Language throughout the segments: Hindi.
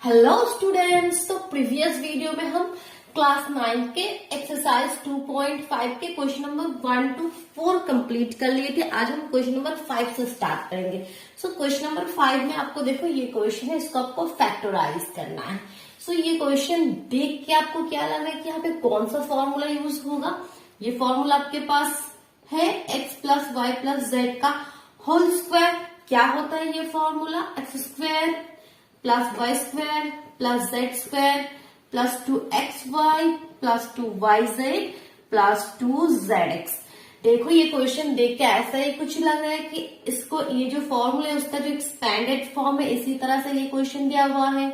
हेलो स्टूडेंट्स, तो प्रीवियस वीडियो में हम क्लास 9 के एक्सरसाइज 2.5 के क्वेश्चन नंबर 1 to 4 कंप्लीट कर लिए थे। आज हम क्वेश्चन नंबर 5 से स्टार्ट करेंगे। सो क्वेश्चन नंबर 5 में आपको देखो ये क्वेश्चन है, इसको आपको फैक्टराइज करना है। सो ये क्वेश्चन देख के आपको क्या लग रहा है कि यहाँ पे कौन सा फॉर्मूला यूज होगा। ये फॉर्मूला आपके पास है x plus Y plus Z का होल स्क्वायर। क्या होता है ये formula? X square plus Y square plus Z square plus 2xy plus 2yz plus 2zx। देखो ये क्वेश्चन देख के ऐसा ही कुछ लग रहा है कि इसको ये जो फॉर्मूला है उसका जो एक्सपेंडेड फॉर्म है, इसी तरह से ये क्वेश्चन दिया हुआ है।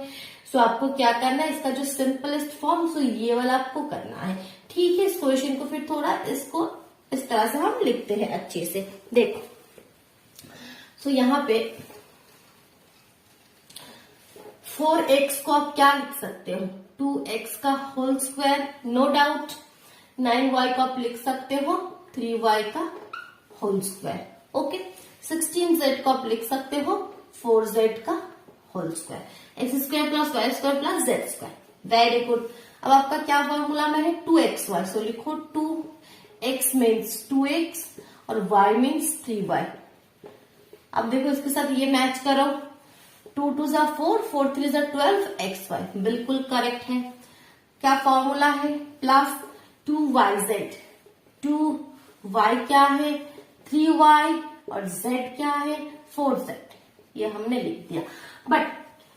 सो आपको क्या करना है, इसका जो सिंपलेस्ट फॉर्म सो ये वाला आपको करना है। ठीक है, इस क्वेश्चन को फिर थोड़ा इसको इस तरह से हम लिखते हैं अच्छे से। देखो सो यहाँ पे 4x को आप क्या लिख सकते हो? 2x का whole square, no doubt. 9y को आप लिख सकते हो 3y का होल स्क्वायर। ओके, 16z को आप लिख सकते हो 4z का whole square. X square plus Y square plus Z square. Very good. अब आपका क्या फॉर्मूला में है? 2xy। सो लिखो 2x मीन्स 2x और y मीन्स 3y। अब देखो इसके साथ ये मैच करो। 2 2 जा 4, 4 3 जा 12 xy बिल्कुल करेक्ट है। क्या फॉर्मूला है? Plus 2yz। 2y क्या है? 3y और z क्या है? 4z। ये हमने लिख दिया। बट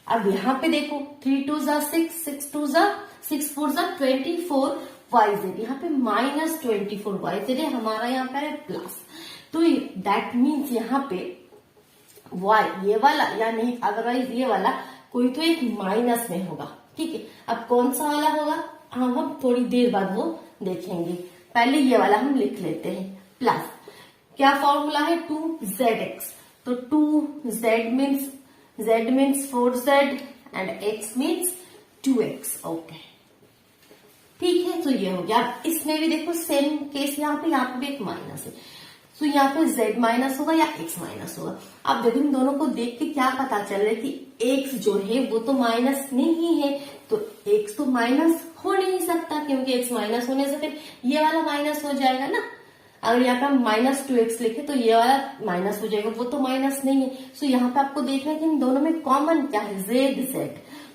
अब यहाँ पे देखो 3 2 जा 6, 6 2 जा 6 4 जा 24 yz। यहाँ पे माइनस 24 yz है, हमारा यहाँ पे है प्लस। तो दैट मीन्स यहाँ पे y ये वाला या नहीं, अदरवाइज ये वाला कोई तो एक माइनस में होगा। ठीक है, अब कौन सा वाला होगा हम थोड़ी देर बाद वो देखेंगे। पहले ये वाला हम लिख लेते हैं। प्लस क्या फॉर्मूला है? 2zx। तो 2z means 4z and x means 2x। Okay, ठीक है, तो ये हो गया। अब इसमें भी देखो सेम केस, यहाँ पे भी एक माइनस है। तो यहाँ पे z माइनस होगा या x माइनस होगा। अब देखो इन दोनों को देख के क्या पता चल रहा है कि x जो है वो तो माइनस नहीं है, तो x तो माइनस हो नहीं सकता, क्योंकि x माइनस होने से फिर ये वाला माइनस हो जाएगा ना। अगर यहाँ पे हम माइनस 2x लिखे तो ये वाला माइनस हो जाएगा, वो तो माइनस नहीं है। सो यहाँ पे आपको देखना है कि इन दोनों में कॉमन क्या है? z।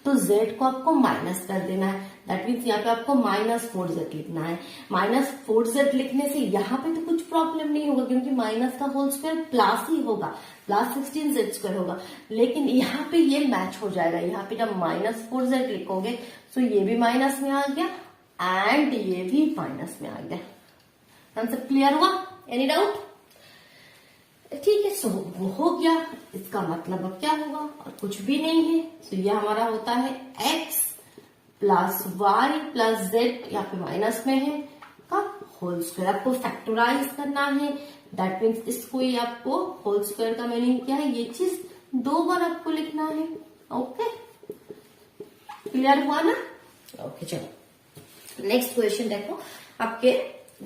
तो z को आपको माइनस कर देना है। दैट मीन्स यहाँ पे आपको माइनस 4z लिखना है। माइनस 4z लिखने से यहाँ पे तो कुछ प्रॉब्लम नहीं होगा, क्योंकि माइनस का होल स्क्वायर प्लस ही होगा, प्लस 16z स्क्वायर होगा। लेकिन यहाँ पे ये मैच हो जाएगा। यहाँ पे जब माइनस 4z लिखोगे तो ये भी माइनस में आ गया एंड ये भी माइनस में आ गया। कंसेप्ट क्लियर हुआ? Any doubt? ठीक है, सो वो हो गया। इसका मतलब अब क्या होगा? और कुछ भी नहीं है। सो ये हमारा होता है x plus Y plus Z, यहाँ पे माइनस में है, का होल स्क्वायर। आपको फैक्टराइज करना है। दैट मीन्स इसको ही आपको होल स्क्वायर का मीनिंग क्या है, ये चीज 2 बार आपको लिखना है। ओके, क्लियर हुआ ना? ओके, चलो नेक्स्ट क्वेश्चन देखो। आपके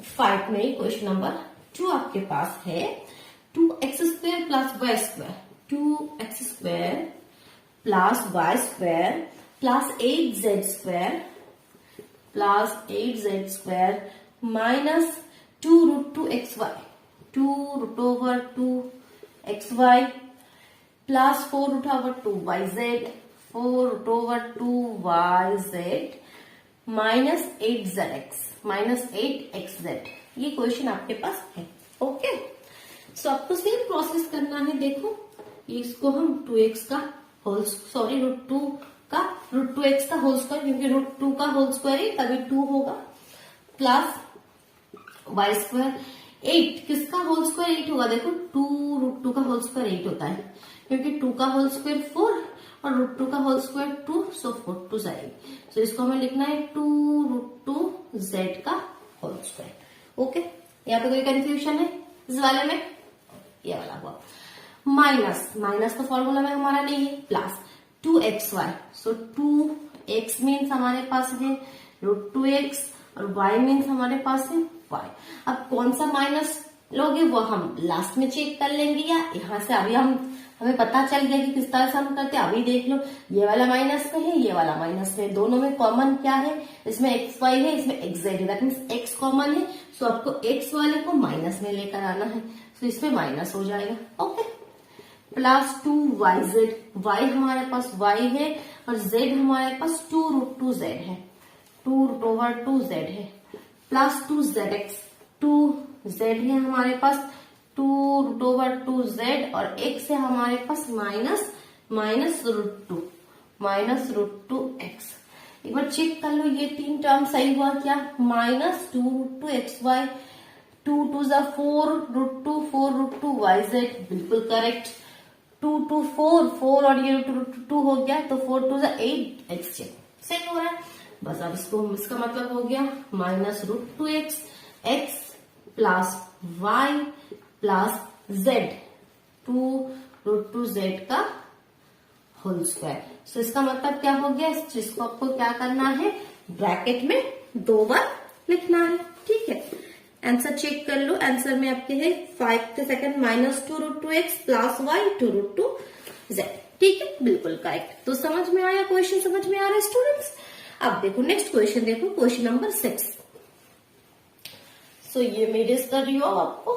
5 में ही क्वेश्चन नंबर 2 आपके पास है। 2x square plus Y square, 2x square plus Y square plus 8z square plus 8z square minus 2 root 2xy, 2 root over 2xy plus 4 root over 2yz, 4 root over 2yz minus 8zx minus 8xz। ये क्वेश्चन आपके पास है। ओके, सो आपको सेम प्रोसेस करना है। देखो इसको हम 2x का होल रूट 2x का होल स्क्वायर, क्योंकि रूट 2 का होल स्क्वायर है तभी 2 होगा, प्लस वाई स्क्वायर 8 किसका होल स्क्वायर 8 होगा। देखो 2 रूट 2 का होल स्क्वायर 8 होता है, क्योंकि 2 का होल स्क्वायर 4 और रूट 2 का होल स्क्वायर 2, सो 4 2 जाएगी। सो इसको हमें लिखना है 2 रूट 2 जेड का होल स्क्वायर। ओके, यहाँ पे कोई कंफ्यूजन है इस वाले में? ये वाला हुआ। माइनस तो फॉर्मूला में हमारा नहीं है। प्लस 2xy, सो 2x मीन्स हमारे पास है रूट 2x और y मीन्स हमारे पास है y। अब कौन सा माइनस लोगे वो हम लास्ट में चेक कर लेंगे, या यहाँ से अभी हमें पता चल गया कि किस तरह से हम करते हैं। अभी देख लो, ये वाला माइनस में है, ये वाला माइनस में, दोनों में कॉमन क्या है, इसमें एक्स वाई है, इसमें एक्स जेड है, दैट मीन्स एक्स कॉमन है। सो आपको एक्स वाले को माइनस में लेकर आना है, तो इसमें माइनस हो जाएगा। ओके, प्लस 2yz, y हमारे पास y है और z हमारे पास 2√2z है, 2√2z है, प्लस 2zx, 2z है हमारे पास, 2√2z और x है हमारे पास माइनस √2x। एक बार चेक कर लो, ये तीन टर्म सही हुआ क्या, -2√2xy, 2 × 4√2, 4√2yz, बिल्कुल करेक्ट। 2 2 4 4 और ये √2 हो गया, तो 4 2 8 x सही हो रहा है। बस अब इसका मतलब हो गया -√2x, x plus y plus z, 2√2z का होल स्क्वायर। सो इसका मतलब क्या हो गया, जिसको आपको क्या करना है, ब्रैकेट में 2 बार लिखना है। ठीक है, आंसर चेक कर लो, आंसर में आपके है 5 के second -2√2x plus y 2√2z। ठीक है, बिल्कुल करेक्ट। तो समझ में आया, क्वेश्चन समझ में आ रहा है स्टूडेंट्स। अब देखो नेक्स्ट क्वेश्चन, देखो क्वेश्चन नंबर 6। सो ये मैं रेस कर रही हूँ आपको,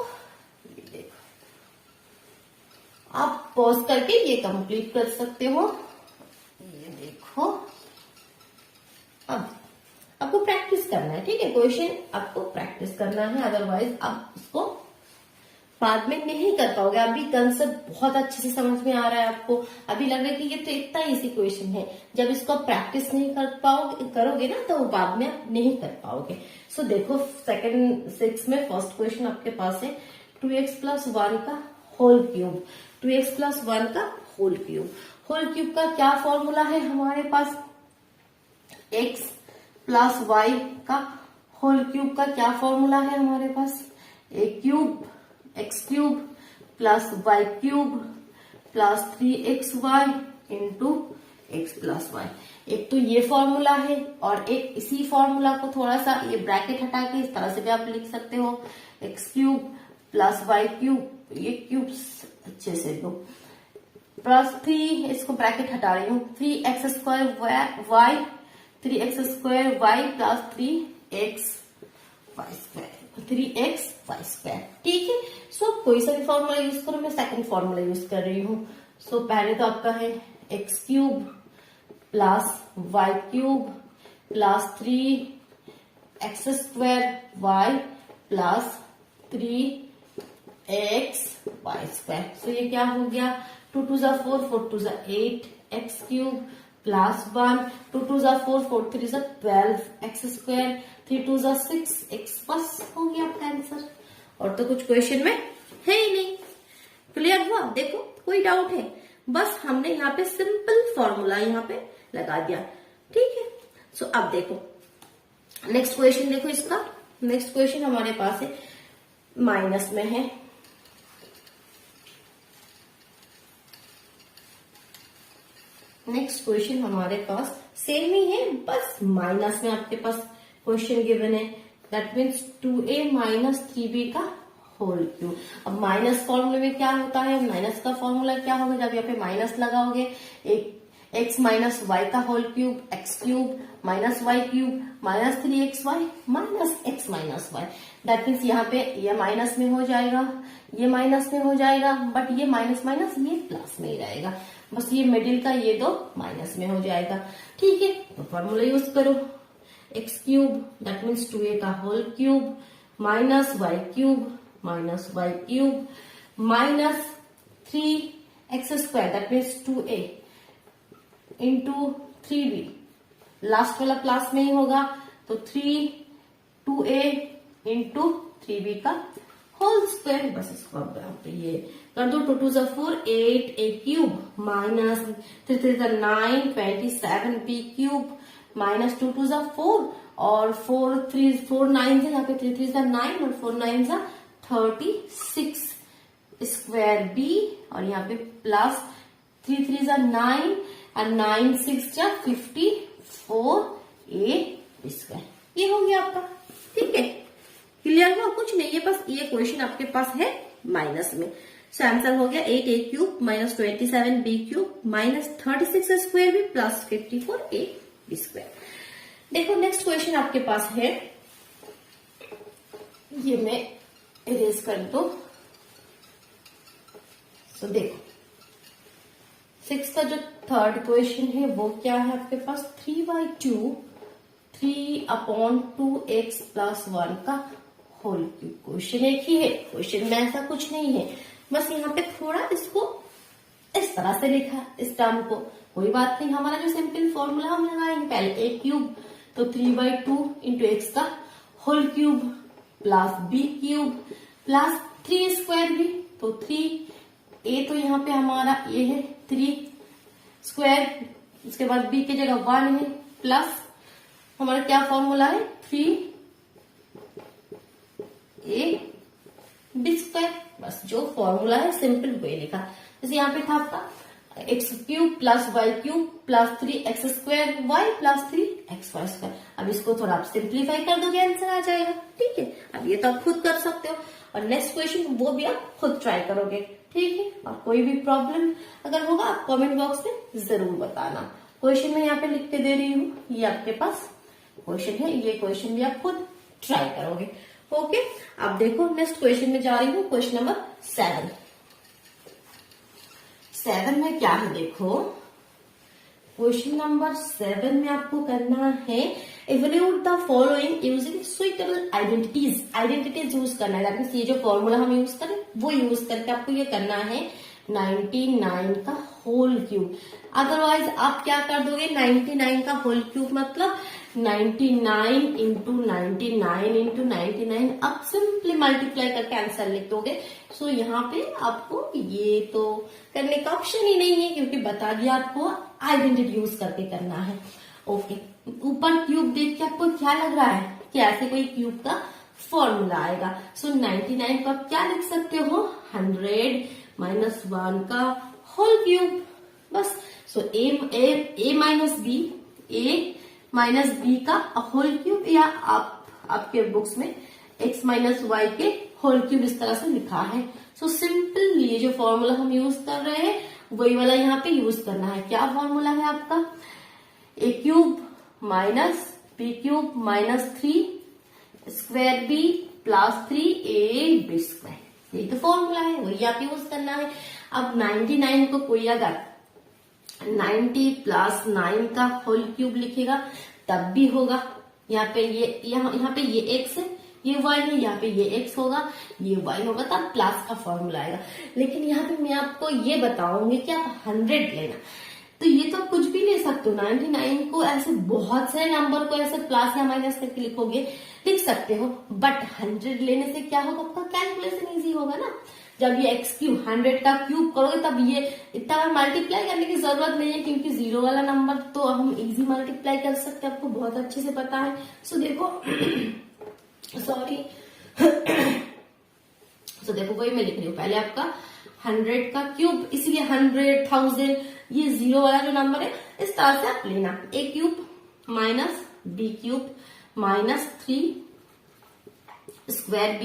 ये देखो, आप पॉज करके ये कंप्लीट कर सकते हो। ये देखो, अब आपको प्रैक्टिस करना है, ठीक है, क्वेश्चन आपको प्रैक्टिस करना है, अदरवाइज आप इसको बाद में नहीं कर पाओगे। अभी कंसेप्ट बहुत अच्छे से समझ में आ रहा है आपको, अभी लग रहा है कि ये तो इतना इजी क्वेश्चन है। जब इसको आप प्रैक्टिस नहीं करोगे ना, तो बाद में आप नहीं कर पाओगे। सो देखो, सेकंड 6 में फर्स्ट क्वेश्चन आपके पास है 2x + 1 का होल क्यूब, 2x + 1 का होल क्यूब। होल क्यूब का क्या फॉर्मूला है हमारे पास, x + y का होल क्यूब का क्या फॉर्मूला है हमारे पास, x³ + y³ + 3xy × x + y। एक तो ये फॉर्मूला है, और एक इसी फॉर्मूला को थोड़ा सा ये ब्रैकेट हटा के इस तरह से भी आप लिख सकते हो, x³ + y³, ये क्यूब्स अच्छे से दो, +3, इसको ब्रैकेट हटा रही हूँ, 3x² y, 3x² y + 3xy², ठीक है। सो कोई सा भी फॉर्मूला यूज करो, मैं सेकंड फॉर्मूला यूज कर रही हूँ। सो पहले तो आपका है x³ + y³ + 3x² y + 3xy²। सो ये क्या हो गया, 2 × 2 = 4, 4 × 2 = 8 x³ + 1, 2 × 2 = 4, 4 × 3 = 12 x², 3 × 2 = 6 x, बस हो गया आपका आंसर। और तो कुछ क्वेश्चन में है ही नहीं। क्लियर हुआ, देखो कोई डाउट है, बस हमने यहाँ पे सिंपल फॉर्मूला यहाँ पे लगा दिया, ठीक है। सो अब देखो नेक्स्ट क्वेश्चन, देखो इसका नेक्स्ट क्वेश्चन हमारे पास है माइनस में है, नेक्स्ट क्वेश्चन हमारे पास सेम ही है, बस माइनस में आपके पास क्वेश्चन गिवन है, दैट मीन्स 2a - 3b का होल क्यूब। अब माइनस फॉर्मूले में क्या होता है, माइनस का फॉर्मूला क्या होगा, जब यहाँ पे माइनस लगाओगे, एक x - y का होल क्यूब, x³ - y³ - 3xy - x - y, that means यहाँ पे ये माइनस में हो जाएगा, ये माइनस में हो जाएगा, बट ये माइनस माइनस ये प्लस में ही रहेगा, बस ये मिडिल का ये दो माइनस में हो जाएगा, ठीक है। तो फॉर्मूला यूज करो, x³ दैट मीन्स 2a का whole cube - y³ - 3x² that means 2a × 3b, last वाला प्लस में ही होगा, तो 2a × 3b का होल स्क्वायर। बस इसको अब यहाँ पे ये कर दो, 2 × 2 = 4, 8a³ - 3 × 3 = 9, 27b³ - 2 × 2 = 4 और 4 9 है यहाँ पे, 3 3 = 9 और 4 9 = 36 स्क्वायर b, और यहाँ पे प्लस 3 3 = 9 और 9 6 = 54a²। ये हो गया आपका, ठीक है। क्लियर हुआ? कुछ नहीं है, बस ये क्वेश्चन आपके पास है माइनस में। सो आंसर हो गया 8a cube minus 27b cube minus 36 square भी प्लस 54ab स्क्वायर। देखो नेक्स्ट क्वेश्चन आपके पास है, ये मैं इरेज कर दो। सो देखो 6 का जो थर्ड क्वेश्चन है वो क्या है आपके पास, 3/2 3/2x प्लस 1 का होल क्यूब। क्वेश्चन एक ही है, क्वेश्चन में ऐसा कुछ नहीं है, बस यहाँ पे थोड़ा इसको इस तरह से लिखा इस टर्म को। कोई बात नहीं, हमारा जो सिंपल फॉर्मूला हम लगाएंगे पहले a क्यूब तो 3/2 इंटू एक्स का whole cube plus b cube plus 3 square भी, तो 3a तो यहाँ पे हमारा ये है 3 स्क्वायर, उसके बाद b की जगह 1 है प्लस हमारा क्या फॉर्मूला है 3ab स्क्वायर। बस जो फॉर्मूला है सिंपल वे लिखा। जैसे यहाँ पे था आपका X cube plus Y cube plus 3x square Y plus 3x Y square. अब इसको थोड़ा आप सिंप्लीफाई कर दोगे, आंसर आ जाएगा। ठीक है, अब ये तो आप खुद कर सकते हो, और नेक्स्ट क्वेश्चन वो भी आप खुद ट्राई करोगे। ठीक है, और कोई भी प्रॉब्लम अगर होगा आप कमेंट बॉक्स में जरूर बताना। क्वेश्चन मैं यहाँ पे लिख के दे रही हूँ, ये आपके पास क्वेश्चन है, ये क्वेश्चन भी आप खुद ट्राई करोगे। ओके, अब देखो नेक्स्ट क्वेश्चन में जा रही हूँ, क्वेश्चन नंबर 7 में क्या है देखो, क्वेश्चन नंबर 7 में आपको करना है evaluate the following using suitable identities use करना है। दैट ये जो फॉर्मूला हम यूज करें वो यूज करके आपको ये करना है 99 का होल क्यूब। अदरवाइज आप क्या कर दोगे, 99 का होल क्यूब मतलब 99 इंटू 99 इंटू 99, अब सिंपली मल्टीप्लाई करके आंसर लिख दोगे। सो यहाँ पे आपको ये तो करने का ऑप्शन ही नहीं है, क्योंकि बता दिया आपको आइडेंटिटी यूज करके करना है। ओके, ऊपर क्यूब देख के आपको क्या लग रहा है कि ऐसे कोई क्यूब का फॉर्मूला आएगा। सो 99 को आप क्या लिख सकते हो, 100 माइनस 1 का होल क्यूब। बस सो a माइनस बी का होल क्यूब, या आप आपके बुक्स में x माइनस वाई के होल क्यूब इस तरह से लिखा है। सो सिंपल ये जो फॉर्मूला हम यूज कर रहे हैं वही वाला यहाँ पे यूज करना है। क्या फॉर्मूला है आपका, a cube minus b cube minus 3 square b plus 3ab square, यही तो फॉर्मूला है, वही आप यूज करना है। अब 99 को कोई अगर 90 प्लस 9 का होल क्यूब लिखेगा तब भी होगा। यहाँ पे यहाँ पे ये x है, ये y है, यहाँ पे ये x होगा, ये y होगा, तब प्लस का फॉर्मूला आएगा। लेकिन यहाँ पे मैं आपको ये बताऊंगी कि आप 100 लेना, तो ये तो कुछ भी ले सकते हो। 99 को ऐसे बहुत सारे नंबर को ऐसे प्लस या माइनस करके लिख सकते हो, बट 100 लेने से क्या होगा, आपका कैलकुलेशन इजी होगा ना। जब ये x क्यूब 100 का क्यूब करोगे तब ये इतना बार मल्टीप्लाई करने की जरूरत नहीं है, क्योंकि जीरो वाला नंबर तो हम इजी मल्टीप्लाई कर सकते हैं, आपको बहुत अच्छे से पता है। सो देखो सॉरी सो देखो वही मैं लिख रही हूँ, पहले आपका 100 का क्यूब, इसलिए 100 1000 ये जीरो वाला जो नंबर है इस तरह से आप लेना। a cube minus b cube minus 3 square b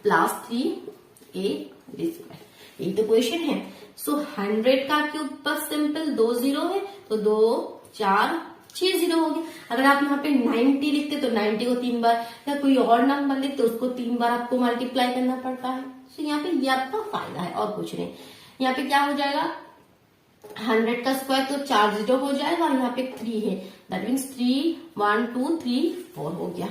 plus 3ab square, यही तो क्वेश्चन है। सो 100 का क्यूब बस सिंपल 2 जीरो है, तो 2 4 6 जीरो हो गए। अगर आप यहाँ पे 90 लिखते तो 90 को 3 बार, या कोई और नंबर लिखते उसको 3 बार आपको मल्टीप्लाई करना पड़ता है। तो यहाँ पे ये आपका फायदा है और कुछ नहीं। यहाँ पे क्या हो जाएगा, 100 का स्क्वायर तो 4 जीरो हो जाएगा, और यहाँ पे 3 है, दैट मीन्स 3 1 2 3 4 हो गया,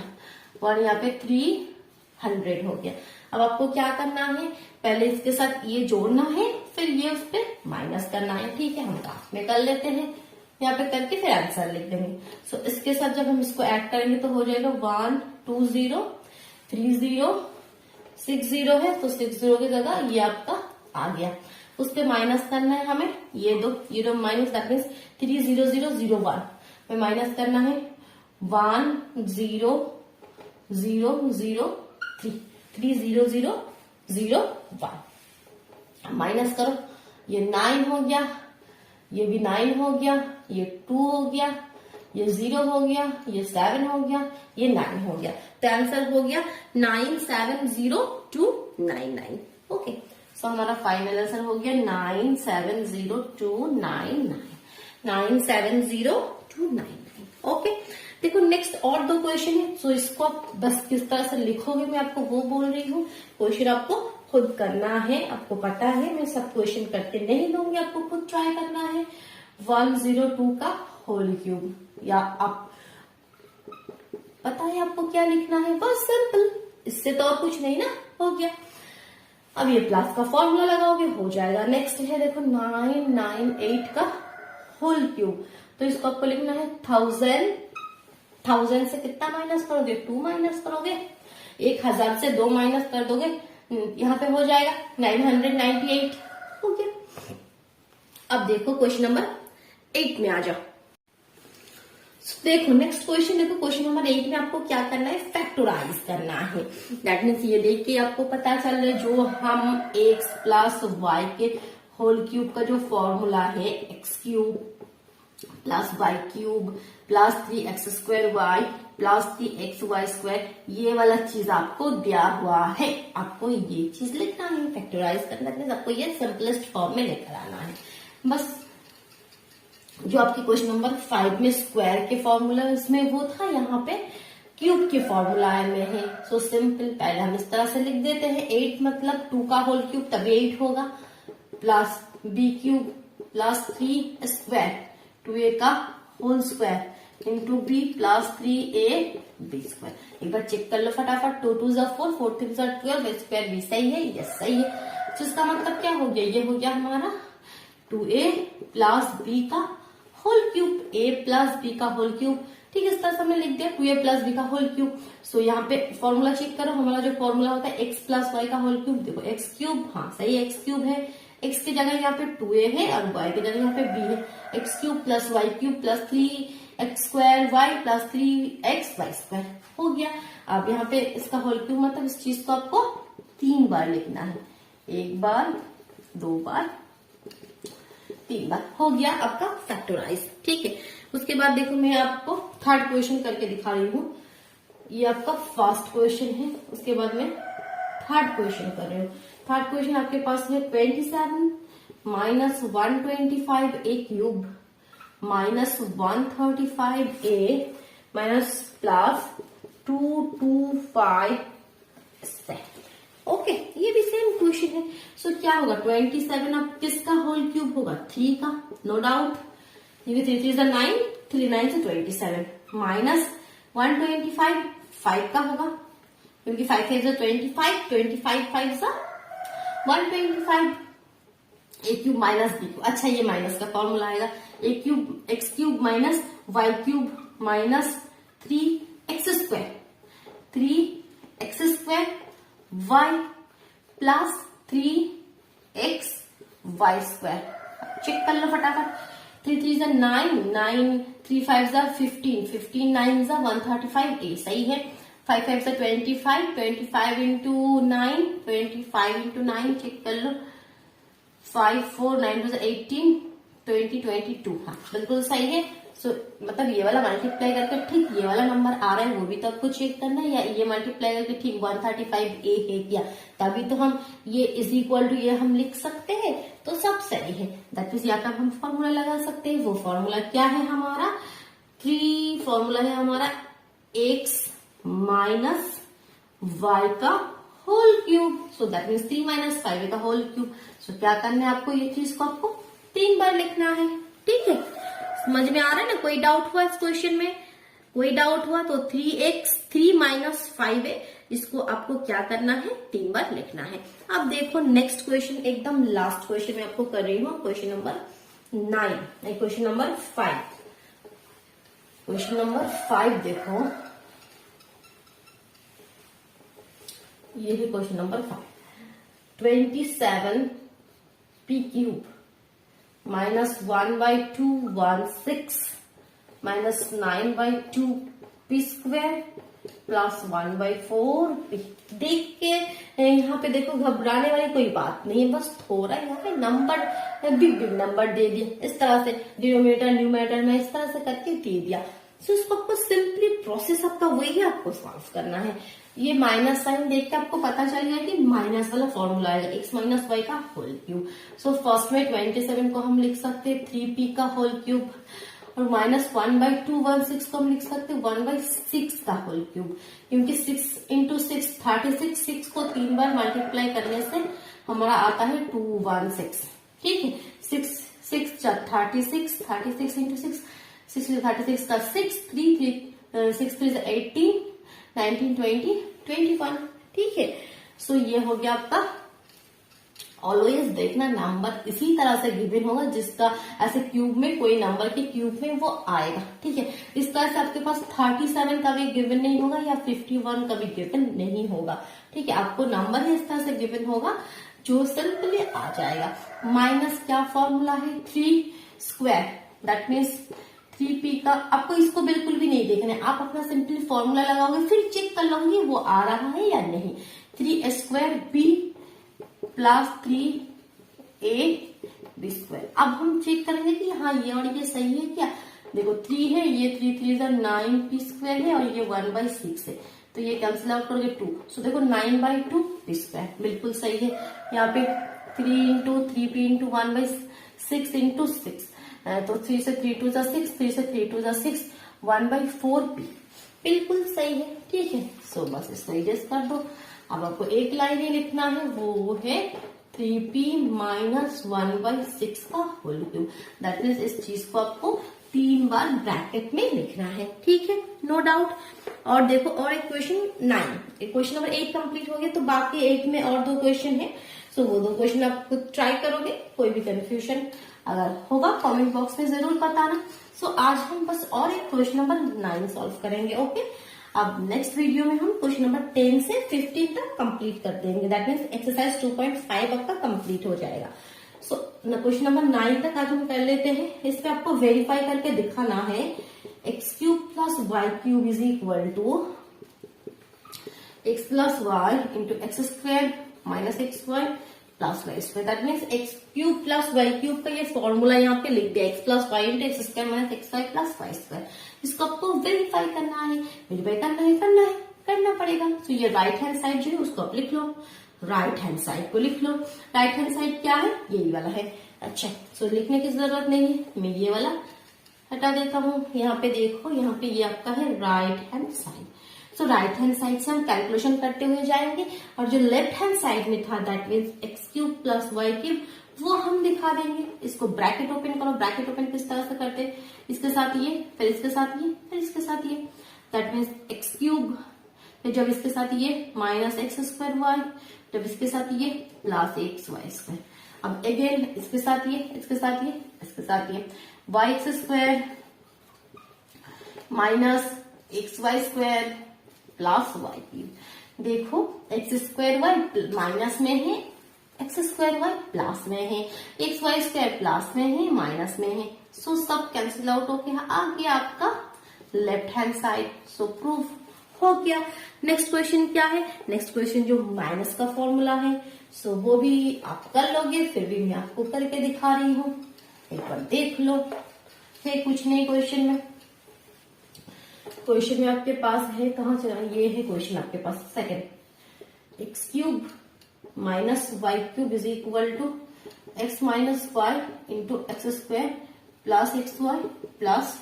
और यहाँ पे 300 हो गया। अब आपको क्या करना है, पहले इसके साथ ये जोड़ना है, फिर ये उस पर माइनस करना है। ठीक है, हम ग्राफ में कर लेते हैं, यहाँ पे करके फिर आंसर लिख देंगे। सो इसके साथ जब हम इसको ऐड करेंगे तो हो जाएगा 1 2 0 3 0 6 0 है, तो 6 0 की जगह ये आपका आ गया। उस पे माइनस करना है हमें, ये दो माइनस, दैट मीन्स 3 0 0 0 1 में माइनस करना है 1 0 0 0 3 3 0 0 0 1, माइनस करो, ये 9 हो गया, ये भी 9 हो गया, ये 2 हो गया, ये 0 हो गया, ये 7 हो गया, ये 9 हो गया। तो आंसर हो गया 970299। ओके, सो हमारा फाइनल आंसर हो गया 970299, 970299। ओके, देखो नेक्स्ट और दो क्वेश्चन है, सो इसको आप बस किस तरह से लिखोगे मैं आपको वो बोल रही हूँ। क्वेश्चन आपको खुद करना है, आपको पता है मैं सब क्वेश्चन करके नहीं दूंगी, आपको खुद ट्राई करना है। 102 का होल क्यूब, या आप पता है आपको क्या लिखना है, बस सिंपल, इससे तो और कुछ नहीं ना, हो गया। अब ये प्लस का फॉर्मूला लगाओगे, हो जाएगा। नेक्स्ट है देखो 998 का होल क्यूब, तो इसको आपको लिखना है 1000 से कितना माइनस करोगे, 2 माइनस करोगे, 1000 से 2 माइनस कर दोगे, यहाँ पे हो जाएगा 998। हो गया। अब देखो क्वेश्चन नंबर 8 में आ जाओ। देखो नेक्स्ट क्वेश्चन, देखो क्वेश्चन नंबर 8 में आपको क्या करना है, फैक्टराइज करना है। दैट मीन्स ये देख के आपको पता चल रहा है, जो हम x प्लस वाई के होल क्यूब का जो फॉर्मूला है, X cube plus Y cube plus 3x² Y plus 3xy², ये वाला चीज आपको दिया हुआ है, आपको ये चीज लिखना है। फैक्टराइज करना है, आपको ये सिंपलेस्ट फॉर्म में लेकर आना है। बस जो आपके क्वेश्चन नंबर 5 में स्क्वायर के फॉर्मूला इसमें वो था, यहाँ पे क्यूब के फॉर्मूला में है। सो सिंपल, पहले हम इस तरह से लिख देते हैं, 8 मतलब 2 का होल क्यूब तभी 8 होगा, plus b cube plus 3² 2a का whole square into b plus 3ab²। एक बार चेक कर लो फटाफट, 2 2 4 4 3 12 स्क्वायर b सही है, यस सही है। तो इसका मतलब क्या हो गया, ये हो गया हमारा 2a प्लस b का whole cube, a plus b का होल क्यूब। ठीक है, इस तरह से हमने लिख दिया 2a प्लस b का होल क्यूब। सो यहाँ पे फॉर्मूला चेक करो, हमारा जो फॉर्मूला होता है x प्लस वाई का होल क्यूब, देखो x क्यूब, हाँ सही है x क्यूब है, x की जगह यहाँ पे 2a है और y की जगह यहाँ पे b है, x cube plus Y cube plus 3x² y plus 3xy² हो गया। अब यहाँ पे इसका होल क्यूब मतलब इस चीज को आपको 3 बार लिखना है, 1 बार 2 बार 3 बार, हो गया आपका फैक्टराइज। ठीक है, उसके बाद देखो मैं आपको थर्ड क्वेश्चन करके दिखा रही हूँ, ये आपका फर्स्ट क्वेश्चन है, उसके बाद में थर्ड क्वेश्चन कर रही हूँ। थर्ड क्वेश्चन आपके पास है 27 minus 125a cube minus 135a minus plus 225। Okay, ये भी सेम क्वेश्चन है। सो क्या होगा, 27 अब किसका होल क्यूब होगा, 3 का, नो डाउट, क्योंकि 3 3 9, 3 9 से 27 माइनस 125 5 का होगा, क्योंकि 5 5 25, 25 5 125, a cube minus b cube. अच्छा, ये माइनस का फॉर्मूला आएगा, a cube x cube minus y cube minus 3x² 3x² y plus 3xy²। Check कर लो फटाफट, 3 3 9, 9 3 5 15, 15 9 135a सही है, 5 5 25, 25 इंटू 9, 25 इंटू 9 चेक कर लो, 5 4 9 18, 20 22, हाँ बिल्कुल सही है। सो मतलब ये वाला मल्टीप्लाई करके ठीक ये वाला नंबर आ रहा है, वो भी तो आपको चेक करना है, या ये मल्टीप्लाई करके ठीक 135a है क्या, तभी तो हम ये इज इक्वल टू ये हम लिख सकते हैं, तो सब सही है। दैट मीन्स यहाँ पर हम फॉर्मूला लगा सकते हैं। वो फॉर्मूला क्या है हमारा, फॉर्मूला है हमारा x माइनस y का whole cube. So that means 3 minus 5 का होल क्यूब। सो क्या करना है आपको, ये चीज को आपको 3 बार लिखना है। ठीक है, समझ में आ रहा है ना, कोई डाउट हुआ इस क्वेश्चन में, कोई डाउट हुआ तो 3 माइनस 5 है, इसको आपको क्या करना है, 3 बार लिखना है। अब देखो नेक्स्ट क्वेश्चन, एकदम लास्ट क्वेश्चन मैं आपको कर रही हूँ, question number 9, question number 5। Question number 5 देखो, ये है question number 5। 27 p cube minus 1/2 16 minus 9/2 p² plus 1/4b। देख के यहाँ पे देखो घबराने वाली कोई बात नहीं है, बस थोड़ा यहाँ पे नंबर बिग नंबर दे दिया, इस तरह से डिनोमिनेटर न्यूमरेटर में इस तरह से करके दे दिया। सो इसको आपको सिंपली प्रोसेस आपका वही आपको सॉल्व करना है। ये माइनस साइन देख के आपको पता चल गया कि माइनस वाला फॉर्मूला आएगा x माइनस वाई का होल क्यूब। सो फर्स्ट में 27 को हम लिख सकते हैं 3p का होल क्यूब, और माइनस 1/216 को हम लिख सकते हैं 1/6 का होल क्यूब, क्योंकि 6 इंटू 6 36, 6 को 3 बार मल्टीप्लाई करने से हमारा आता है 216। ठीक है, 6 36, 36 इंटू 6 36 का 6 3 18 19 20 21। ठीक है, सो ये हो गया आपका। ऑलवेज देखना नंबर इसी तरह से गिवन होगा जिसका ऐसे क्यूब में, कोई नंबर के क्यूब में वो आएगा। ठीक है, इस तरह से आपके पास 37 का भी गिवन नहीं होगा या 51 का भी गिवन नहीं होगा। ठीक है, आपको नंबर ही इस तरह से गिवन होगा जो सिंपली आ जाएगा। माइनस क्या फॉर्मूला है, 3 स्क्वायर, दैट मीन्स 3p का। आपको इसको बिल्कुल भी नहीं देखना है, आप अपना सिंपली फॉर्मूला लगाओगे, फिर चेक कर लोगे वो आ रहा है या नहीं। 3 square b plus 3ab square. अब हम चेक करेंगे कि हाँ ये और ये सही है क्या। देखो 3 है, ये 3 9p स्क्वायर है, और ये 1/6 है, तो ये कैंसिल आउट करोगे 2। सो देखो 9/2p स्क्वायर बिल्कुल सही है। यहाँ पे 3 इंटू 3p इंटू 1/6 इंटू 6, तो 3 से 3 2 6, 3 से 3 2 6, 1/4p बिल्कुल सही है। ठीक है, सो बस इसको एडजस्ट कर दो। अब आपको एक लाइन ही लिखना है, वो है 3p माइनस 1/6 का होल क्यूब। दैट मीन्स इस चीज को आपको 3 बार ब्रैकेट में लिखना है। ठीक है, नो डाउट। और देखो और एक क्वेश्चन 9, क्वेश्चन नंबर 8 कंप्लीट हो गया, तो बाकी 8 में और 2 क्वेश्चन है। सो वो 2 क्वेश्चन आप खुद ट्राई करोगे, कोई भी कंफ्यूजन अगर होगा कमेंट बॉक्स में जरूर बताना। सो आज हम बस और एक क्वेश्चन नंबर 9 सॉल्व करेंगे। ओके, अब नेक्स्ट वीडियो में हम क्वेश्चन नंबर 10 से 15 तक कंप्लीट कर देंगे। दैट मीन्स एक्सरसाइज 2.5 आपका कंप्लीट हो जाएगा। सो क्वेश्चन नंबर 9 तक आज हम कर लेते हैं। इस पे आपको वेरीफाई करके दिखाना है x³ plus y³ is equal to x plus Y into x² minus xy plus Y square. That means x³ plus y³ का ये फॉर्मूला यहाँ पे लिख दिया, x plus Y into x² minus xy plus Y square. इसको आपको वेरीफाई करना है, करना पड़ेगा। तो ये राइट हैंड साइड जो है उसको आप लिख लो, राइट हैंड साइड को लिख लो। राइट हैंड साइड क्या है, यही वाला है। अच्छा, सो लिखने की जरूरत नहीं है, मैं ये वाला हटा देता हूँ। यहाँ पे देखो, यहाँ पे ये आपका है राइट हैंड साइड। सो राइट हैंड साइड से हम कैलकुलेशन करते हुए जाएंगे, और जो लेफ्ट हैंड साइड में था that means x³ plus y³ वो हम दिखा देंगे। इसको ब्रैकेट ओपन करो, ब्रैकेट ओपन किस तरह से करते हैं, इसके साथ ये, फिर इसके साथ ये, फिर इसके साथ ये। दैट मीन्स x³, फिर जब इसके साथ ये माइनस x²y, जब इसके साथ ये प्लस xy²। अब अगेन इसके साथ ये, इसके साथ ये, इसके साथ ये, y² minus xy² plus y³। देखो x² माइनस में है, x² प्लस में है, xy² प्लस में है, माइनस में है। सो सब कैंसिल आउट होके आ गया आपका लेफ्ट हैंड साइड। सो प्रूफ हो गया। नेक्स्ट क्वेश्चन क्या है, नेक्स्ट क्वेश्चन जो माइनस का फॉर्मूला है, सो वो भी आप कर लोगे, फिर भी मैं आपको करके दिखा रही हूँ, एक बार देख लो। है कुछ नहीं क्वेश्चन में, क्वेश्चन में आपके पास है, कहाँ चला, ये है क्वेश्चन आपके पास second. x³ minus y³ is equal to x minus y into x² plus xy plus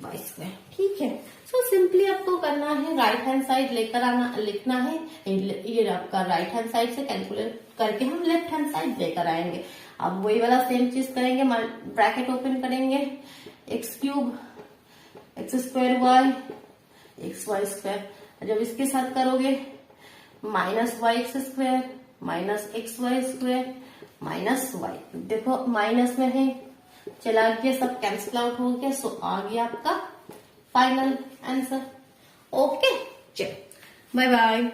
y²। ठीक है, सो सिंपली आपको करना है, राइट हैंड साइड लेकर आना, लिखना है। ये आपका राइट हैंड साइड से कैलकुलेट करके हम लेफ्ट हैंड साइड लेकर आएंगे। अब वही वाला सेम चीज करेंगे, ब्रैकेट ओपन करेंगे, x³ x² xy²। जब इसके साथ करोगे minus y² minus xy² minus y। देखो माइनस में है, चला गया, सब कैंसिल आउट हो गया। सो आ गया आपका फाइनल आंसर। ओके, चलो बाय बाय।